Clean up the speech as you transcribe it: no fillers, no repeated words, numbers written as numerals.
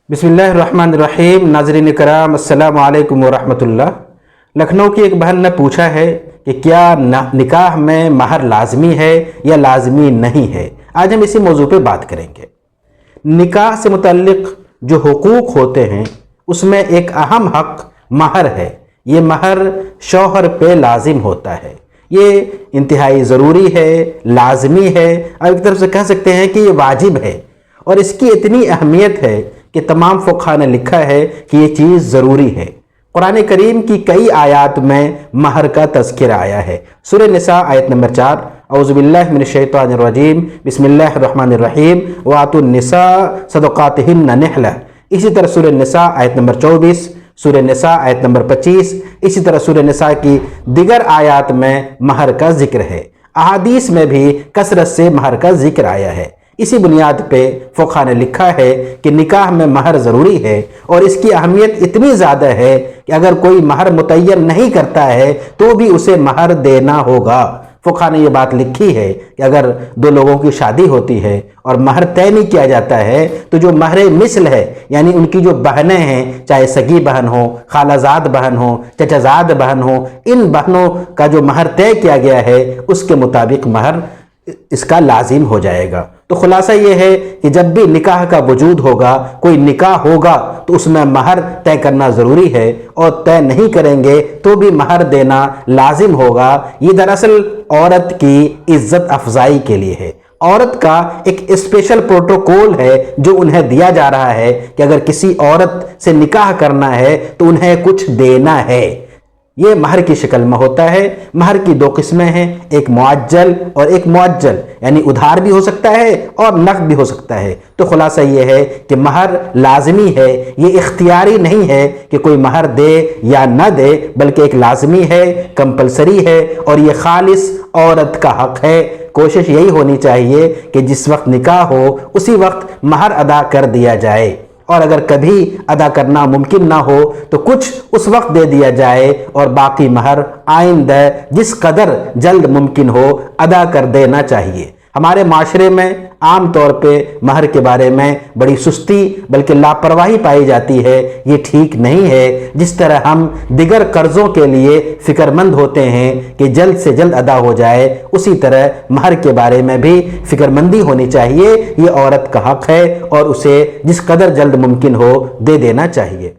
बिस्मिल्लाहिर्रहमानिर्रहीम। नाज़रीन कराम, अस्सलाम वालेकुम वरहमतुल्लाह। लखनऊ की एक बहन ने पूछा है कि क्या निकाह में महर लाजमी है या लाजमी नहीं है। आज हम इसी मौजू पे बात करेंगे। निकाह से मुतल्लिक़ जो हुकूक होते हैं उसमें एक अहम हक़ महर है। ये महर शौहर पे लाजिम होता है, ये इंतहाई ज़रूरी है, लाजमी है, और एक तरफ से कह सकते हैं कि ये वाजिब है। और इसकी इतनी अहमियत है कि तमाम फ़ुक़हा ने लिखा है कि ये चीज़ ज़रूरी है। कुरान करीम की कई आयात में महर का तज़किरा आया है। सूरह निसा आयत नंबर 4, औज़ु बिल्लाहि मिनश्शैतानिर्रजीम, बिस्मिल्लाहिर्रहमानिर्रहीम, वातुन निसा सदक़ातिहिन्ना निहला। इसी तरह सूरह निसा आयत नंबर 24, सूरह निसा आयत नंबर 25, इसी तरह सूरह निसा की दिगर आयात में महर का जिक्र है। अहादीस में भी कसरत से महर का जिक्र आया है। इसी बुनियाद पे फ़ुक़हा ने लिखा है कि निकाह में महर ज़रूरी है और इसकी अहमियत इतनी ज़्यादा है कि अगर कोई महर मुतय्यन नहीं करता है तो भी उसे महर देना होगा। फ़ुक़हा ने ये बात लिखी है कि अगर दो लोगों की शादी होती है और महर तय नहीं किया जाता है तो जो महर मिसल है, यानी उनकी जो बहनें हैं, चाहे सगी बहन हो, खालाजाद बहन हो, चचाजाद बहन हो, इन बहनों का जो महर तय किया गया है उसके मुताबिक महर इसका लाजिम हो जाएगा। तो खुलासा ये है कि जब भी निकाह का वजूद होगा, कोई निकाह होगा, तो उसमें महर तय करना ज़रूरी है और तय नहीं करेंगे तो भी महर देना लाजिम होगा। ये दरअसल औरत की इज्जत अफजाई के लिए है। औरत का एक स्पेशल प्रोटोकॉल है जो उन्हें दिया जा रहा है कि अगर किसी औरत से निकाह करना है तो उन्हें कुछ देना है। ये महर की शक्ल में होता है। महर की दो किस्में हैं, एक मुअज्जल और एक मुअज्जल, यानी उधार भी हो सकता है और नक़द भी हो सकता है। तो खुलासा ये है कि महर लाजमी है, ये इख्तियारी नहीं है कि कोई महर दे या न दे, बल्कि एक लाजमी है, कंपलसरी है और ये खालिस औरत का हक़ है। कोशिश यही होनी चाहिए कि जिस वक्त निकाह हो उसी वक्त महर अदा कर दिया जाए, और अगर कभी अदा करना मुमकिन ना हो तो कुछ उस वक्त दे दिया जाए और बाकी महर आइंदा जिस कदर जल्द मुमकिन हो अदा कर देना चाहिए। हमारे माशरे में आम तौर पे महर के बारे में बड़ी सुस्ती बल्कि लापरवाही पाई जाती है। ये ठीक नहीं है। जिस तरह हम दिगर कर्ज़ों के लिए फ़िक्रमंद होते हैं कि जल्द से जल्द अदा हो जाए, उसी तरह महर के बारे में भी फ़िक्रमंदी होनी चाहिए। ये औरत का हक़ है और उसे जिस कदर जल्द मुमकिन हो दे देना चाहिए।